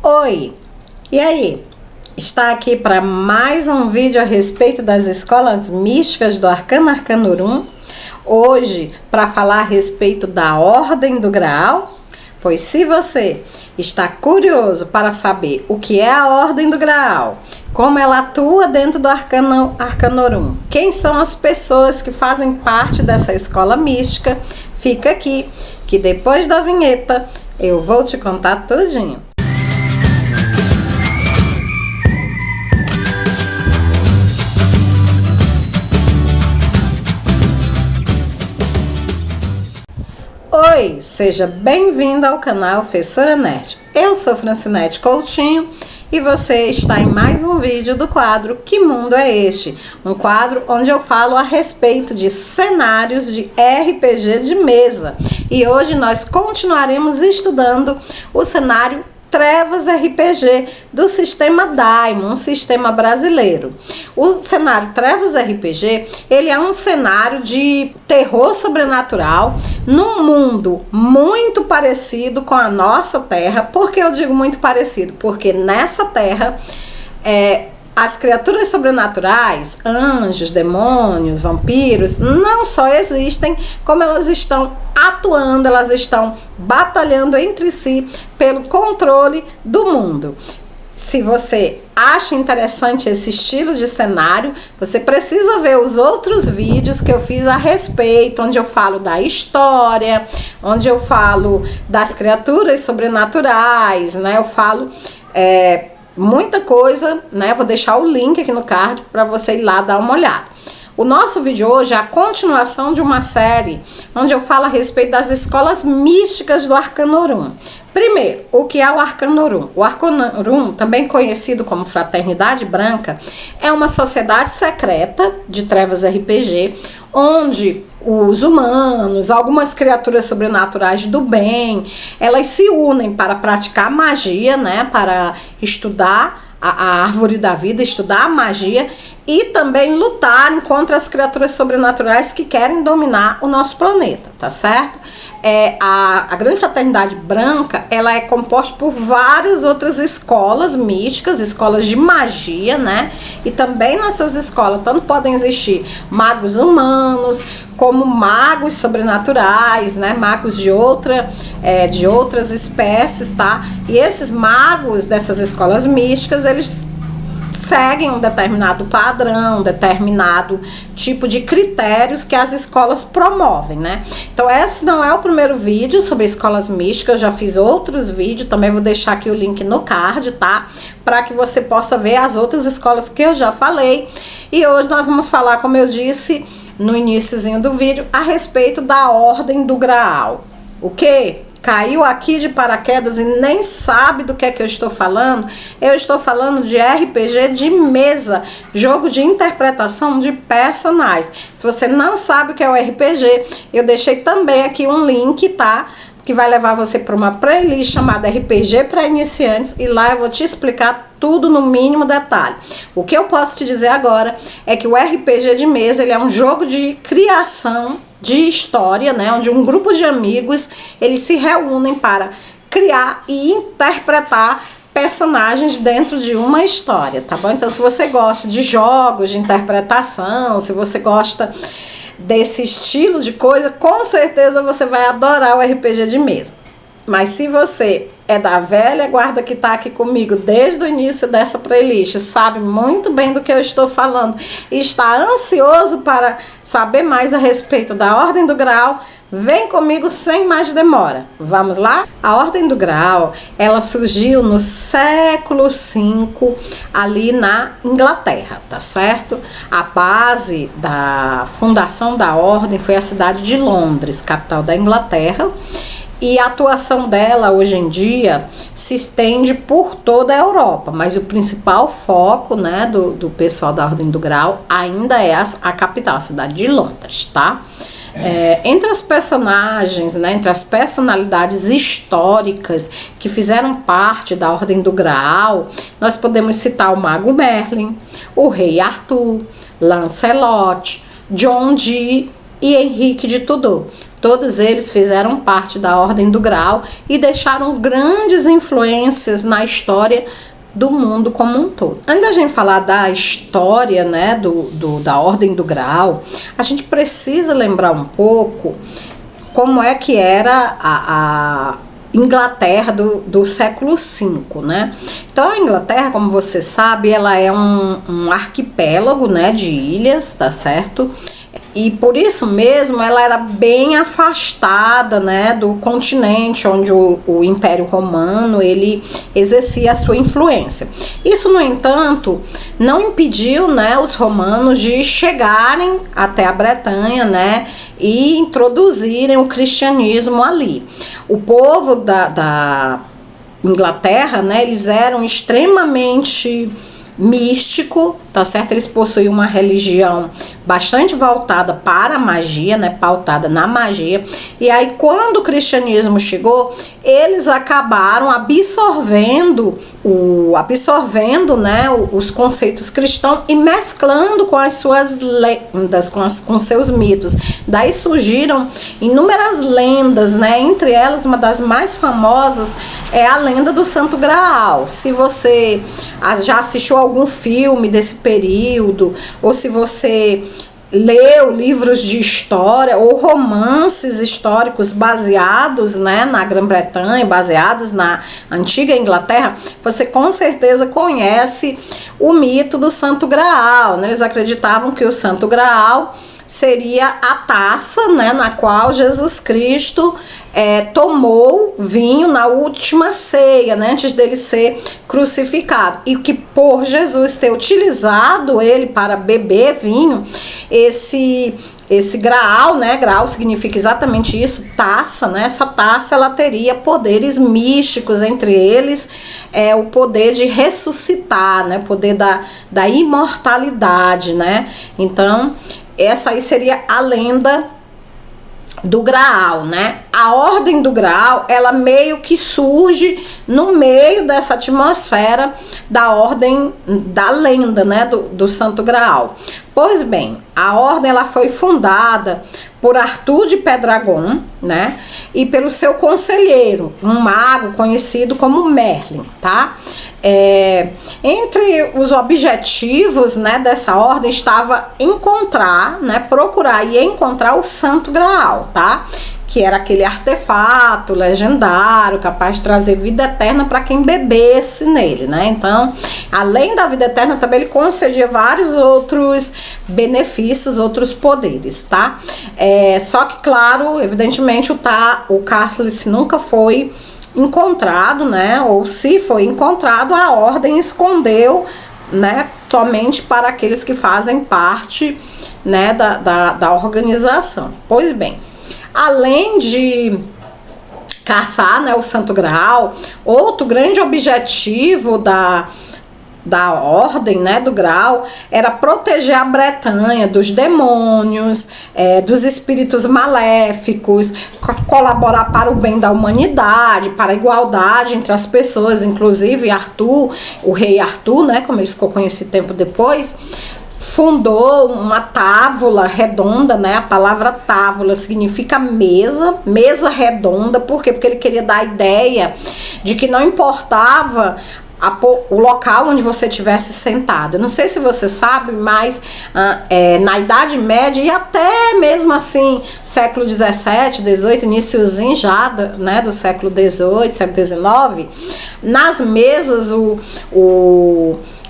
Oi, e aí? Está aqui para mais um vídeo a respeito das escolas místicas do Arcano Arcanorum. Hoje, para falar a respeito da Ordem do Graal. Pois se você está curioso para saber o que é a Ordem do Graal, como ela atua dentro do Arcano Arcanorum, quem são as pessoas que fazem parte dessa escola mística, fica aqui, que depois da vinheta eu vou te contar tudinho. Oi, seja bem-vindo ao canal Fessora Nerd. Eu sou Francinete Coutinho e você está em mais um vídeo do quadro Que Mundo é Este? Um quadro onde eu falo a respeito de cenários de RPG de mesa. E hoje nós continuaremos estudando o cenário Trevas RPG do sistema Daimon, um sistema brasileiro. O cenário Trevas RPG, ele é um cenário de terror sobrenatural num mundo muito parecido com a nossa Terra. Por que eu digo muito parecido? Porque nessa Terra, as criaturas sobrenaturais, anjos, demônios, vampiros, não só existem, como elas estão atuando, elas estão batalhando entre si pelo controle do mundo. Se você acha interessante esse estilo de cenário, você precisa ver os outros vídeos que eu fiz a respeito, onde eu falo da história, onde eu falo das criaturas sobrenaturais, né? Eu falo muita coisa, né? Vou deixar o link aqui no card para você ir lá dar uma olhada. O nosso vídeo hoje é a continuação de uma série onde eu falo a respeito das escolas místicas do Arcanorum. Primeiro, o que é o Arcanorum? O Arcanorum, também conhecido como Fraternidade Branca, é uma sociedade secreta de Trevas RPG, onde os humanos, algumas criaturas sobrenaturais do bem, elas se unem para praticar magia, né? Para estudar a árvore da vida, estudar a magia e também lutarem contra as criaturas sobrenaturais que querem dominar o nosso planeta, tá certo? A Grande Fraternidade Branca, ela é composta por várias outras escolas místicas, escolas de magia, né? E também nessas escolas tanto podem existir magos humanos, como magos sobrenaturais, né? Magos de outras espécies, tá? E esses magos dessas escolas místicas, eles seguem um determinado padrão, um determinado tipo de critérios que as escolas promovem, né? Então esse não é o primeiro vídeo sobre escolas místicas, eu já fiz outros vídeos, também vou deixar aqui o link no card, tá? Para que você possa ver as outras escolas que eu já falei. E hoje nós vamos falar, como eu disse no iniciozinho do vídeo, a respeito da Ordem do Graal. O quê? Caiu aqui de paraquedas e nem sabe do que é que eu estou falando? Eu estou falando de RPG de mesa, jogo de interpretação de personagens. Se você não sabe o que é o RPG, eu deixei também aqui um link, tá? Que vai levar você para uma playlist chamada RPG para iniciantes, e lá eu vou te explicar tudo no mínimo detalhe. O que eu posso te dizer agora é que o RPG de mesa, ele é um jogo de criação de história, né, onde um grupo de amigos, eles se reúnem para criar e interpretar personagens dentro de uma história, tá bom? Então, se você gosta de jogos de interpretação, se você gosta desse estilo de coisa, com certeza você vai adorar o RPG de mesa. Mas se você é da velha guarda que tá aqui comigo desde o início dessa playlist, sabe muito bem do que eu estou falando e está ansioso para saber mais a respeito da Ordem do Graal, vem comigo sem mais demora. Vamos lá? A Ordem do Graal, ela surgiu no século V, ali na Inglaterra, tá certo? A base da fundação da Ordem foi a cidade de Londres, capital da Inglaterra. E a atuação dela hoje em dia se estende por toda a Europa, mas o principal foco, né, do pessoal da Ordem do Graal ainda é a capital, a cidade de Londres, tá? Entre as personagens, né, entre as personalidades históricas que fizeram parte da Ordem do Graal, nós podemos citar o Mago Merlin, o Rei Arthur, Lancelot, John Dee, e Henrique de Tudor. Todos eles fizeram parte da Ordem do Grau e deixaram grandes influências na história do mundo como um todo. Antes da gente falar da história, né, da Ordem do Grau, a gente precisa lembrar um pouco como é que era a Inglaterra do século V, né? Então a Inglaterra, como você sabe, ela é um arquipélago, né, de ilhas, tá certo? E por isso mesmo ela era bem afastada, né, do continente onde o Império Romano ele exercia a sua influência. Isso, no entanto, não impediu, né, os romanos de chegarem até a Bretanha, né, e introduzirem o cristianismo ali. O povo da Inglaterra, né, eles eram extremamente místico, tá certo? Eles possuíam uma religião bastante voltada para a magia, né, pautada na magia. E aí, quando o cristianismo chegou, eles acabaram absorvendo, né, os conceitos cristãos e mesclando com as suas lendas, com seus mitos. Daí surgiram inúmeras lendas, né? Entre elas, uma das mais famosas é a lenda do Santo Graal. Se você já assistiu algum filme desse período, ou se você leu livros de história ou romances históricos baseados, né, na Grã-Bretanha, baseados na antiga Inglaterra, você com certeza conhece o mito do Santo Graal, né? Eles acreditavam que o Santo Graal seria a taça, né, na qual Jesus Cristo tomou vinho na última ceia, né, antes dele ser crucificado, e que por Jesus ter utilizado ele para beber vinho, esse graal, né, graal significa exatamente isso, taça, né, essa taça ela teria poderes místicos, entre eles o poder de ressuscitar, né, o poder da imortalidade, né. Então essa aí seria a lenda do Graal, né? A Ordem do Graal, ela meio que surge no meio dessa atmosfera da ordem, da lenda, né, do Santo Graal. Pois bem, a ordem ela foi fundada por Arthur de Pendragon, né, e pelo seu conselheiro, um mago conhecido como Merlin, tá? Entre os objetivos, né, dessa ordem estava encontrar, né, procurar e encontrar o Santo Graal, tá? Que era aquele artefato legendário capaz de trazer vida eterna para quem bebesse nele, né? Então, além da vida eterna, também ele concedia vários outros benefícios, outros poderes, tá? Só que, claro, evidentemente o cálice nunca foi encontrado, né? Ou se foi encontrado, a ordem escondeu, né, somente para aqueles que fazem parte, né, da organização. Pois bem, além de caçar, né, o Santo Graal, outro grande objetivo da ordem, né, do Graal era proteger a Bretanha dos demônios, dos espíritos maléficos, colaborar para o bem da humanidade, para a igualdade entre as pessoas. Inclusive Arthur, o rei Arthur, né, como ele ficou conhecido tempo depois, fundou uma távola redonda, né? A palavra távola significa mesa redonda. Por quê? Porque ele queria dar a ideia de que não importava o local onde você estivesse sentado. Eu não sei se você sabe, mas na Idade Média e até mesmo assim século 17, 18, iniciozinho já do século 18, século 19, nas mesas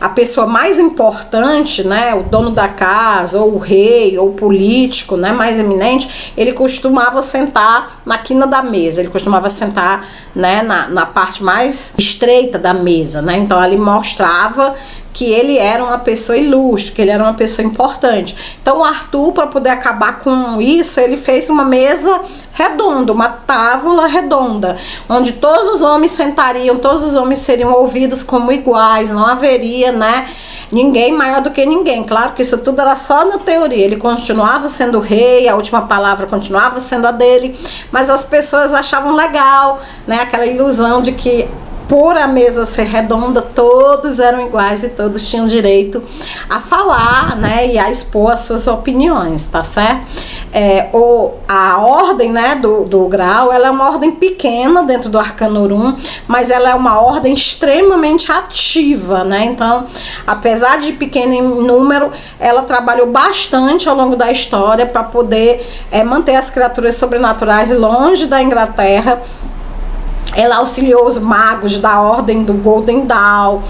a pessoa mais importante, né, o dono da casa, ou o rei, ou o político, né, mais eminente, ele costumava sentar na quina da mesa, ele costumava sentar, né, na parte mais estreita da mesa, né, então ali mostrava que ele era uma pessoa ilustre, que ele era uma pessoa importante. Então o Arthur, para poder acabar com isso, ele fez uma mesa redonda, uma távola redonda, onde todos os homens sentariam, todos os homens seriam ouvidos como iguais, não haveria, né, ninguém maior do que ninguém. Claro que isso tudo era só na teoria, ele continuava sendo rei, a última palavra continuava sendo a dele, mas as pessoas achavam legal, né, aquela ilusão de que por a mesa ser redonda, todos eram iguais e todos tinham direito a falar, né, e a expor as suas opiniões, tá certo? A ordem, né, do grau, ela é uma ordem pequena dentro do Arcanorum, mas ela é uma ordem extremamente ativa, né? Então, apesar de pequena em número, ela trabalhou bastante ao longo da história para poder manter as criaturas sobrenaturais longe da Inglaterra. Ela auxiliou os magos da ordem do Golden Dawn,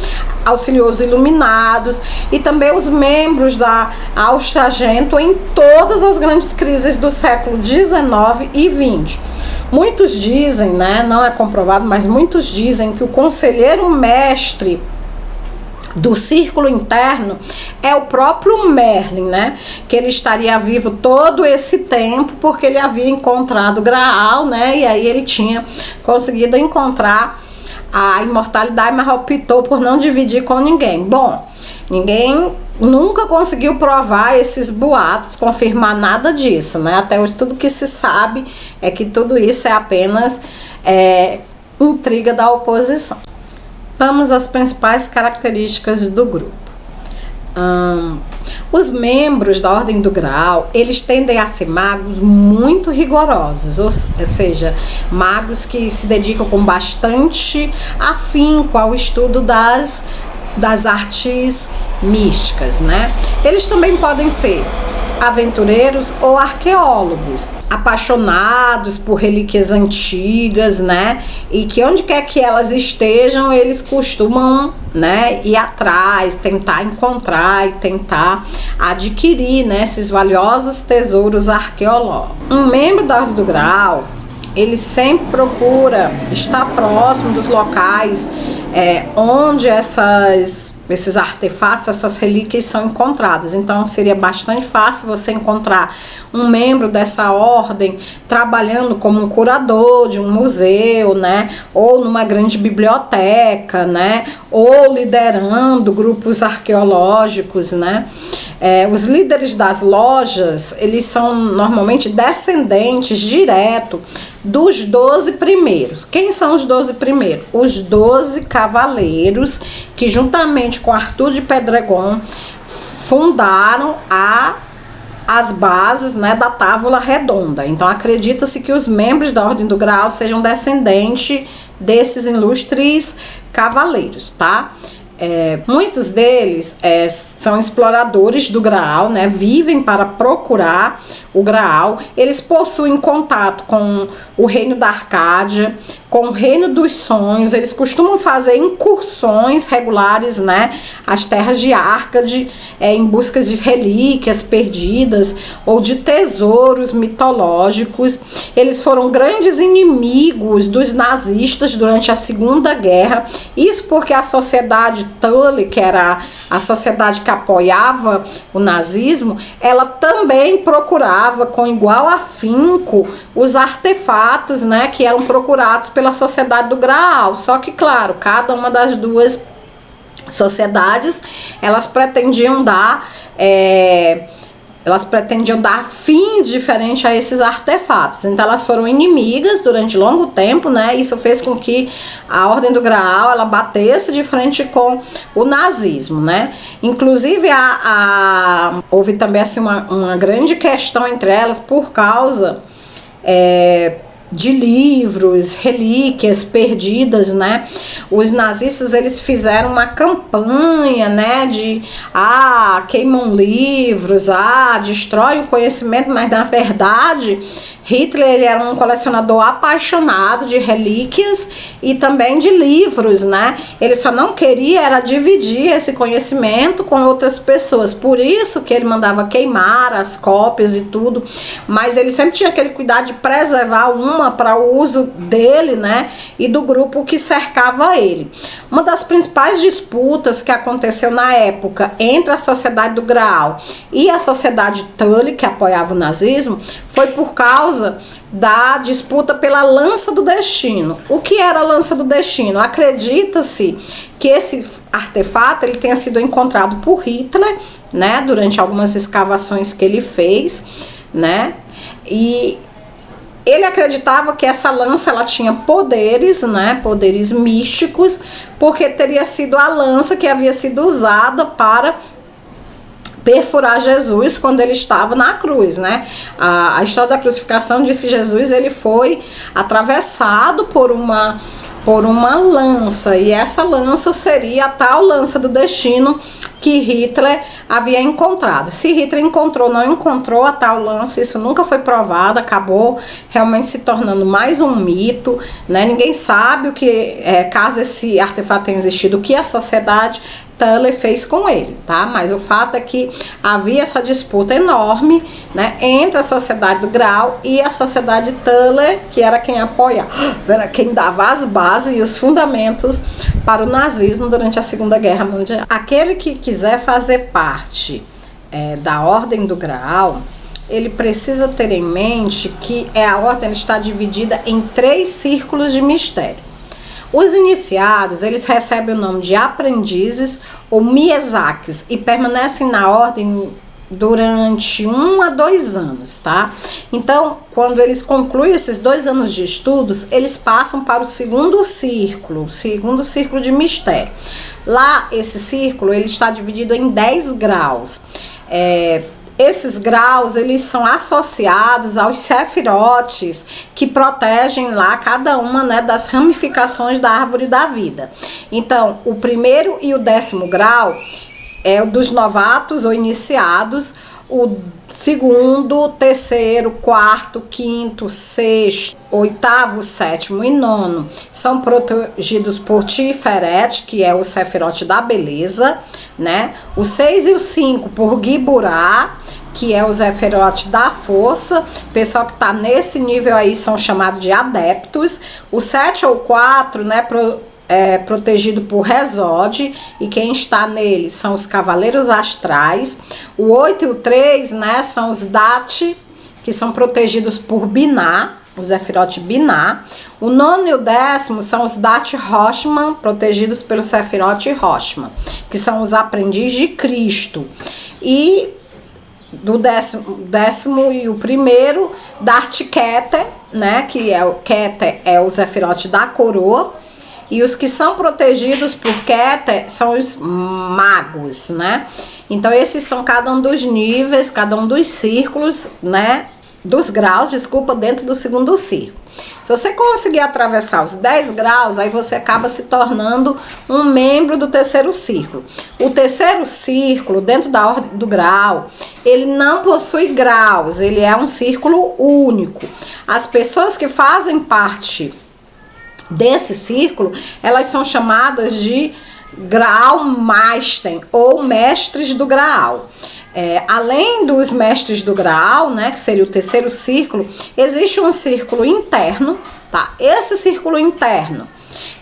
auxiliou os iluminados e também os membros da Austragento em todas as grandes crises do século XIX e XX. Muitos dizem, né, não é comprovado, mas muitos dizem que o conselheiro mestre do círculo interno é o próprio Merlin, né? Que ele estaria vivo todo esse tempo porque ele havia encontrado o Graal, né? E aí ele tinha conseguido encontrar a imortalidade, mas optou por não dividir com ninguém. Bom, ninguém nunca conseguiu provar esses boatos, confirmar nada disso, né? Até hoje tudo que se sabe é que tudo isso é apenas intriga da oposição. Vamos às principais características do grupo. Os membros da Ordem do Graal, eles tendem a ser magos muito rigorosos, ou seja, magos que se dedicam com bastante afinco ao estudo das artes místicas, né? Eles também podem ser aventureiros ou arqueólogos, apaixonados por relíquias antigas, né? E que onde quer que elas estejam, eles costumam, né, ir atrás, tentar encontrar e tentar adquirir, né, esses valiosos tesouros arqueológicos. Um membro da Ordem do Graal, ele sempre procura estar próximo dos locais onde esses artefatos, essas relíquias são encontradas. Então seria bastante fácil você encontrar um membro dessa ordem trabalhando como um curador de um museu, né, ou numa grande biblioteca, né, ou liderando grupos arqueológicos, né. Os líderes das lojas, eles são normalmente descendentes direto dos 12 primeiros. Quem são os 12 primeiros? Os 12 cavaleiros que, juntamente com Arthur de Pedregon, fundaram as bases, né, da Távola Redonda. Então acredita-se que os membros da Ordem do Graal sejam descendentes desses ilustres cavaleiros, tá? Muitos deles são exploradores do Graal, né? Vivem para procurar o Graal. Eles possuem contato com o reino da Arcádia, com o reino dos sonhos. Eles costumam fazer incursões regulares, né, às terras de Arcade, em busca de relíquias perdidas ou de tesouros mitológicos. Eles foram grandes inimigos dos nazistas durante a Segunda Guerra. Isso porque a sociedade Tully, que era a sociedade que apoiava o nazismo, ela também procurava com igual afinco os artefatos, né, que eram procurados pela Sociedade do Graal. Só que, claro, cada uma das duas sociedades, elas pretendiam dar fins diferentes a esses artefatos. Então elas foram inimigas durante longo tempo, né? Isso fez com que a Ordem do Graal ela batesse de frente com o nazismo, né? Inclusive houve também assim uma grande questão entre elas por causa de livros, relíquias perdidas, né? Os nazistas, eles fizeram uma campanha, né, de queimam livros, destrói o conhecimento, mas na verdade Hitler, ele era um colecionador apaixonado de relíquias e também de livros, né? Ele só não queria era dividir esse conhecimento com outras pessoas. Por isso que ele mandava queimar as cópias e tudo. Mas ele sempre tinha aquele cuidado de preservar uma para o uso dele, né? E do grupo que cercava ele. Uma das principais disputas que aconteceu na época entre a Sociedade do Graal e a Sociedade Tully, que apoiava o nazismo, foi por causa da disputa pela Lança do Destino. O que era a Lança do Destino? Acredita-se que esse artefato ele tenha sido encontrado por Hitler, né, durante algumas escavações que ele fez, né, e Ele acreditava que essa lança ela tinha poderes, né, poderes místicos, porque teria sido a lança que havia sido usada para perfurar Jesus quando ele estava na cruz, né? A história da crucificação diz que Jesus ele foi atravessado por uma lança, e essa lança seria a tal lança do destino que Hitler havia encontrado. Se Hitler encontrou ou não encontrou a tal lança, isso nunca foi provado, acabou realmente se tornando mais um mito, né? Ninguém sabe o que, caso esse artefato tenha existido, o que a sociedade Thuler fez com ele, tá? Mas o fato é que havia essa disputa enorme, né, entre a Sociedade do Graal e a Sociedade Thuler, que era quem apoiava, era quem dava as bases e os fundamentos para o nazismo durante a Segunda Guerra Mundial. Aquele que quiser fazer parte da Ordem do Graal, ele precisa ter em mente que a ordem está dividida em 3 círculos de mistério. Os iniciados, eles recebem o nome de aprendizes ou miesakis e permanecem na ordem durante 1 a 2 anos, tá? Então, quando eles concluem esses 2 anos de estudos, eles passam para o segundo círculo de mistério. Lá, esse círculo, ele está dividido em 10 graus. Esses graus, eles são associados aos sefirotes que protegem lá cada uma, né, das ramificações da árvore da vida. Então, o 1º e o 10º grau é o dos novatos ou iniciados, o 2º, 3º, 4º, 5º, 6º, 8º, 7º e 9º são protegidos por Tiferet, que é o sefirote da beleza, né? O 6 e o 5 por Giburá, que é o sefirote da força. O pessoal que está nesse nível aí são chamados de adeptos. O 7 ou 4, né, protegido por Rezode, e quem está nele são os cavaleiros astrais. O 8 e o 3, né, são os Dati, que são protegidos por Biná, o Sefirote Biná. O 9 e o 10 são os Dati Roshman, protegidos pelo Sefirote Roshman, que são os aprendizes de Cristo. E do 10º e o 1º, Dati Keter, né, que é o Keter é o Sefirote da coroa. E os que são protegidos por Keter são os magos, né? Então, esses são cada um dos níveis, cada um dos círculos, né? Dos graus, desculpa, dentro do segundo círculo. Se você conseguir atravessar os 10 graus, aí você acaba se tornando um membro do 3º círculo. O 3º círculo, dentro da ordem do grau, ele não possui graus, ele é um círculo único. As pessoas que fazem parte desse círculo, elas são chamadas de Graalmeister ou mestres do Graal. Além dos mestres do Graal, né, que seria o 3º círculo, existe um círculo interno, tá? Esse círculo interno,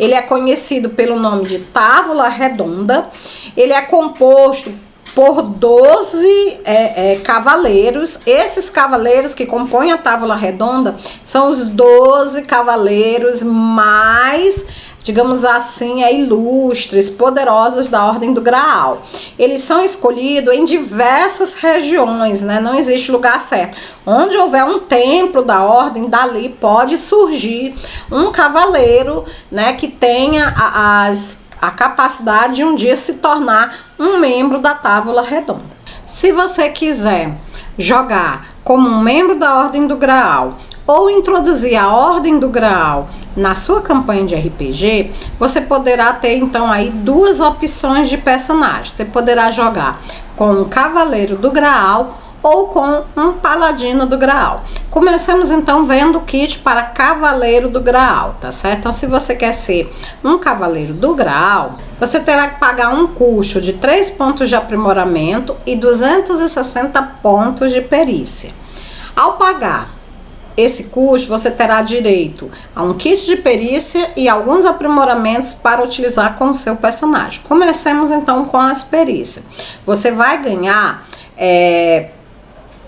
ele é conhecido pelo nome de Távola Redonda. Ele é composto por 12 cavaleiros. Esses cavaleiros que compõem a Távola Redonda são os 12 cavaleiros mais, digamos assim, ilustres, poderosos da Ordem do Graal. Eles são escolhidos em diversas regiões, né? Não existe lugar certo. Onde houver um templo da Ordem, dali pode surgir um cavaleiro, né, que tenha a capacidade de um dia se tornar um membro da Távola Redonda. Se você quiser jogar como um membro da Ordem do Graal ou introduzir a Ordem do Graal na sua campanha de RPG, você poderá ter então aí 2 opções de personagem. Você poderá jogar com um Cavaleiro do Graal ou com um Paladino do Graal. Começamos então vendo o kit para Cavaleiro do Graal, tá certo? Então, se você quer ser um Cavaleiro do Graal, você terá que pagar um custo de 3 pontos de aprimoramento e 260 pontos de perícia. Ao pagar esse custo, você terá direito a um kit de perícia e alguns aprimoramentos para utilizar com o seu personagem. Comecemos então com as perícias. Você vai ganhar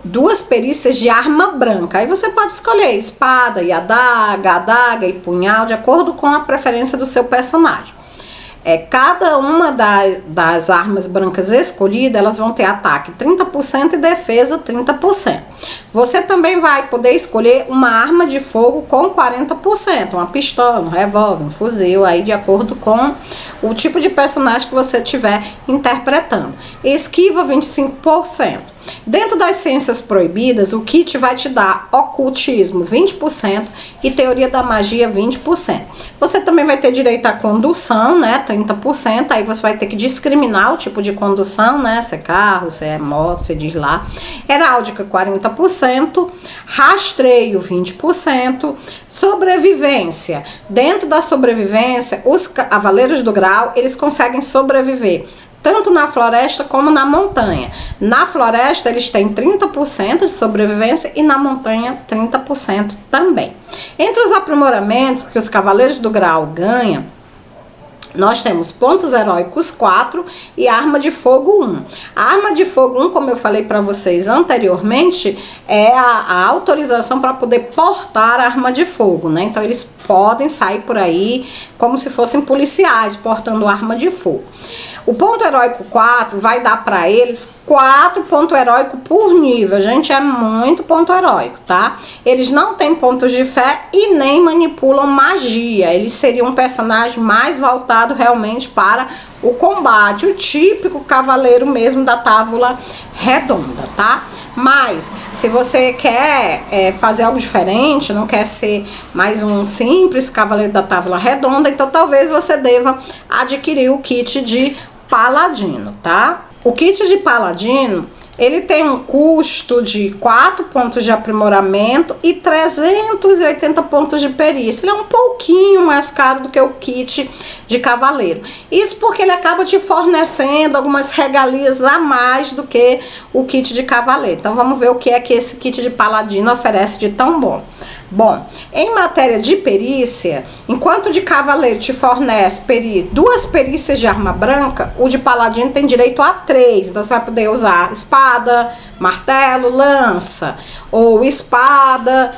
2 perícias de arma branca. Aí você pode escolher espada e adaga e punhal, de acordo com a preferência do seu personagem. cada uma das armas brancas escolhidas, elas vão ter ataque 30% e defesa 30%. Você também vai poder escolher uma arma de fogo com 40%, uma pistola, um revólver, um fuzil, aí de acordo com o tipo de personagem que você estiver interpretando. Esquiva 25%. Dentro das ciências proibidas, o kit vai te dar ocultismo 20% e teoria da magia 20%. Você também vai ter direito à condução, né, 30%, aí você vai ter que discriminar o tipo de condução, né, se é carro, se é moto, se diz lá. Heráldica 40%, rastreio 20%, sobrevivência. Dentro da sobrevivência, os cavaleiros do grau, eles conseguem sobreviver tanto na floresta como na montanha. Na floresta eles têm 30% de sobrevivência e na montanha 30% também. Entre os aprimoramentos que os cavaleiros do grau ganham, nós temos pontos heróicos 4 e arma de fogo 1. A arma de fogo 1, como eu falei para vocês anteriormente, é a autorização para poder portar a arma de fogo, né? Então eles podem sair por aí como se fossem policiais portando arma de fogo. O ponto heróico 4 vai dar para eles 4 pontos heróicos por nível. Gente, é muito ponto heróico, tá? Eles não têm pontos de fé e nem manipulam magia. Eles seriam um personagem mais voltado realmente para o combate, o típico cavaleiro mesmo da tábua redonda, tá? Mas, se você quer fazer algo diferente, não quer ser mais um simples cavaleiro da tábua redonda, então talvez você deva adquirir o kit de paladino, tá? O kit de paladino, ele tem um custo de 4 pontos de aprimoramento e 380 pontos de perícia. Ele é um pouquinho mais caro do que o kit de cavaleiro. Isso porque ele acaba te fornecendo algumas regalias a mais do que o kit de cavaleiro. Então vamos ver o que é que esse kit de paladino oferece de tão bom. Bom, em matéria de perícia, enquanto o de cavaleiro te fornece 2 perícias de arma branca, o de paladino tem direito a 3. Então você vai poder usar espada, martelo, lança, ou espada,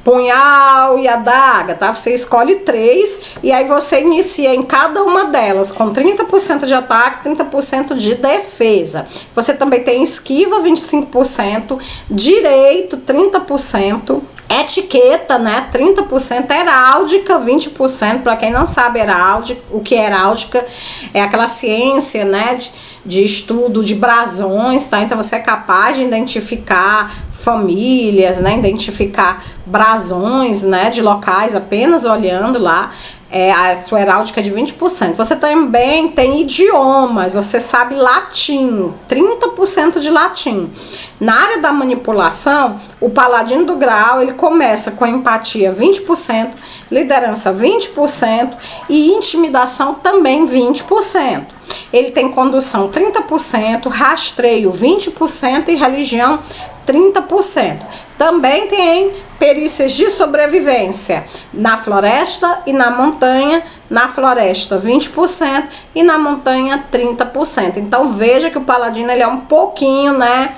punhal e adaga, tá? Você escolhe 3 e aí você inicia em cada uma delas com 30% de ataque, 30% de defesa. Você também tem esquiva 25%, direito 30%, etiqueta, né, 30%, heráldica 20%. Para quem não sabe heráldica, o que é heráldica é aquela ciência, né, de estudo de brasões, tá? Então você é capaz de identificar famílias, né, identificar brasões, né, de locais apenas olhando lá. A sua heráldica de 20%. Você também tem idiomas, você sabe latim, 30% de latim. Na área da manipulação, o paladino do grau, ele começa com empatia 20%, liderança 20% e intimidação também 20%. Ele tem condução 30%, rastreio 20% e religião 30%. Também tem perícias de sobrevivência na floresta e na montanha. Na floresta 20% e na montanha 30%. Então veja que o paladino ele é um pouquinho, né,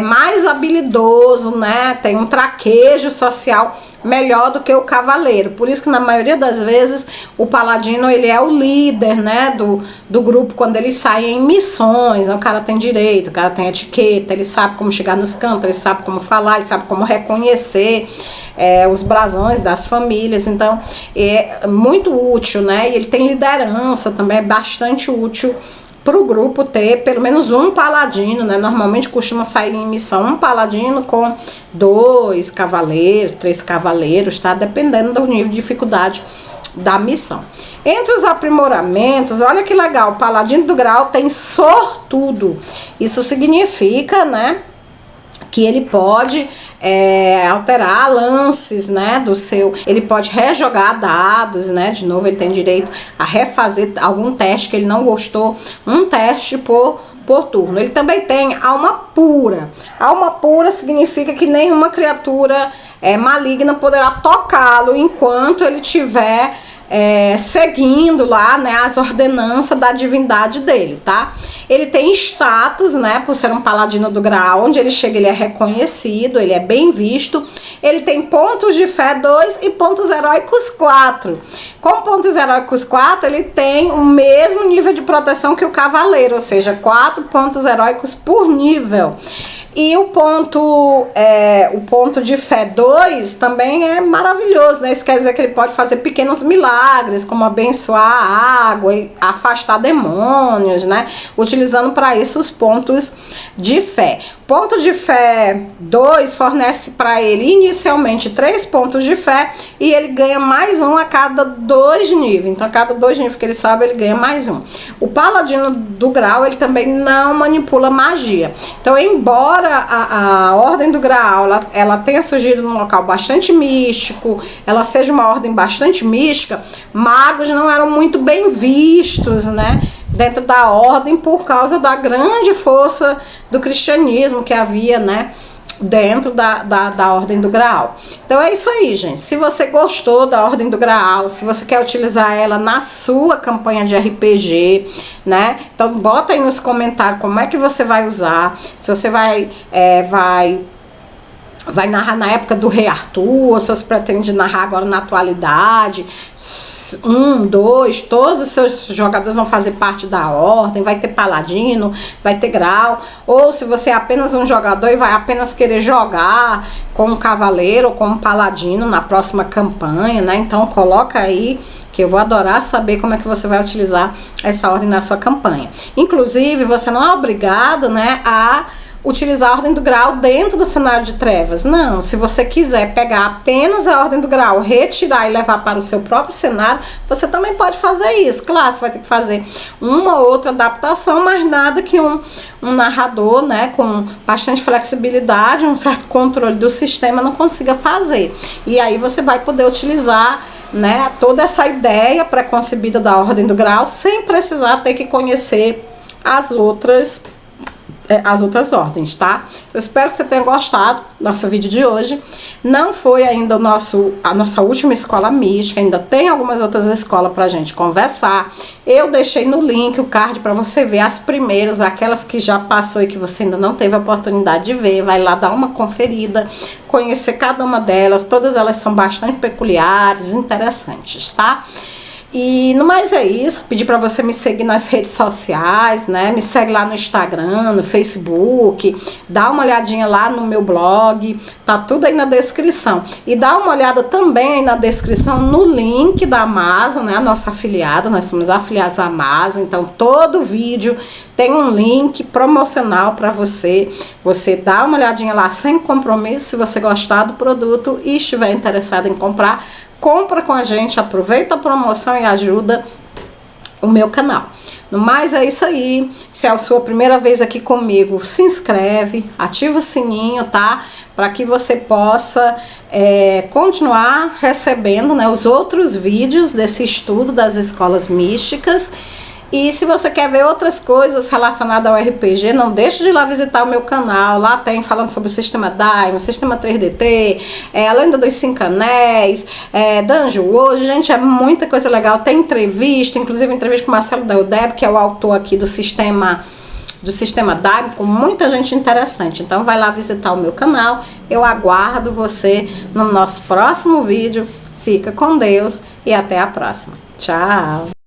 mais habilidoso, né, tem um traquejo social melhor do que o cavaleiro. Por isso que na maioria das vezes o paladino ele é o líder, né, do grupo quando eles saem em missões. O cara tem direito, o cara tem etiqueta, ele sabe como chegar nos cantos, ele sabe como falar, ele sabe como reconhecer os brasões das famílias. Então é muito útil, né, e ele tem liderança também, é bastante útil para o grupo ter pelo menos um paladino, né? Normalmente costuma sair em missão um paladino com 2 cavaleiros, 3 cavaleiros, tá? Dependendo do nível de dificuldade da missão. Entre os aprimoramentos, olha que legal, o paladino do grau tem sortudo. Isso significa, né, que ele pode alterar lances, né, do seu, ele pode rejogar dados, né, de novo ele tem direito a refazer algum teste que ele não gostou, um teste por turno. Ele também tem alma pura. Alma pura significa que nenhuma criatura maligna poderá tocá-lo enquanto ele tiver seguindo lá, né, as ordenanças da divindade dele, tá? Ele tem status, né, por ser um paladino do grau, onde ele chega ele é reconhecido, ele é bem visto. Ele tem pontos de fé 2 e pontos heróicos 4. Com pontos heróicos 4, ele tem o mesmo nível de proteção que o cavaleiro, ou seja, 4 pontos heróicos por nível. E o ponto de fé 2 também é maravilhoso, né? Isso quer dizer que ele pode fazer pequenos milagres, como abençoar a água e afastar demônios, né? Utilizando para isso os pontos de fé. Ponto de fé 2 fornece para ele inicialmente 3 pontos de fé e ele ganha mais um a cada 2 níveis. Então, a cada 2 níveis que ele sabe, ele ganha mais um. O paladino do grau, ele também não manipula magia. Então, embora a ordem do grau ela tenha surgido num local bastante místico, ela seja uma ordem bastante mística, magos não eram muito bem vistos, né, dentro da ordem por causa da grande força do cristianismo que havia, né, dentro da Ordem do Graal. Então é isso aí, gente. Se você gostou da Ordem do Graal, se você quer utilizar ela na sua campanha de RPG, né? Então bota aí nos comentários como é que você vai usar. Se você vai narrar na época do rei Arthur, ou se você pretende narrar agora na atualidade, 1, 2, todos os seus jogadores vão fazer parte da ordem, vai ter paladino, vai ter grau, ou se você é apenas um jogador e vai apenas querer jogar com um cavaleiro ou com um paladino na próxima campanha, né? Então coloca aí que eu vou adorar saber como é que você vai utilizar essa ordem na sua campanha. Inclusive, você não é obrigado, né, a utilizar a Ordem do Grau dentro do cenário de trevas. Não, se você quiser pegar apenas a Ordem do Grau, retirar e levar para o seu próprio cenário, você também pode fazer isso. Claro, você vai ter que fazer uma ou outra adaptação, mas nada que um narrador, né, com bastante flexibilidade, um certo controle do sistema não consiga fazer. E aí você vai poder utilizar, né, toda essa ideia pré-concebida da Ordem do Grau sem precisar ter que conhecer as outras ordens, tá? Eu espero que você tenha gostado do nosso vídeo de hoje. Não foi ainda a nossa última escola mística, ainda tem algumas outras escolas pra gente conversar. Eu deixei no link o card para você ver as primeiras, aquelas que já passou e que você ainda não teve a oportunidade de ver. Vai lá dar uma conferida, conhecer cada uma delas. Todas elas são bastante peculiares, interessantes, tá? E no mais é isso, pedir para você me seguir nas redes sociais, né? Me segue lá no Instagram, no Facebook, dá uma olhadinha lá no meu blog, tá tudo aí na descrição. E dá uma olhada também aí na descrição no link da Amazon, né? A nossa afiliada, nós somos afiliados à Amazon, então todo vídeo tem um link promocional para você. Você dá uma olhadinha lá sem compromisso, se você gostar do produto e estiver interessado em comprar, compra com a gente, aproveita a promoção e ajuda o meu canal. No mais é isso aí. Se é a sua primeira vez aqui comigo, se inscreve, ativa o sininho, tá? Para que você possa continuar recebendo, né, os outros vídeos desse estudo das escolas místicas. E se você quer ver outras coisas relacionadas ao RPG, não deixe de ir lá visitar o meu canal. Lá tem falando sobre o sistema Daimon, o sistema 3DT, a Lenda dos 5 Anéis, Dungeon World. Gente, é muita coisa legal. Tem entrevista, inclusive entrevista com o Marcelo Deldeb, que é o autor aqui do sistema Daimon, com muita gente interessante. Então vai lá visitar o meu canal. Eu aguardo você no nosso próximo vídeo. Fica com Deus e até a próxima. Tchau!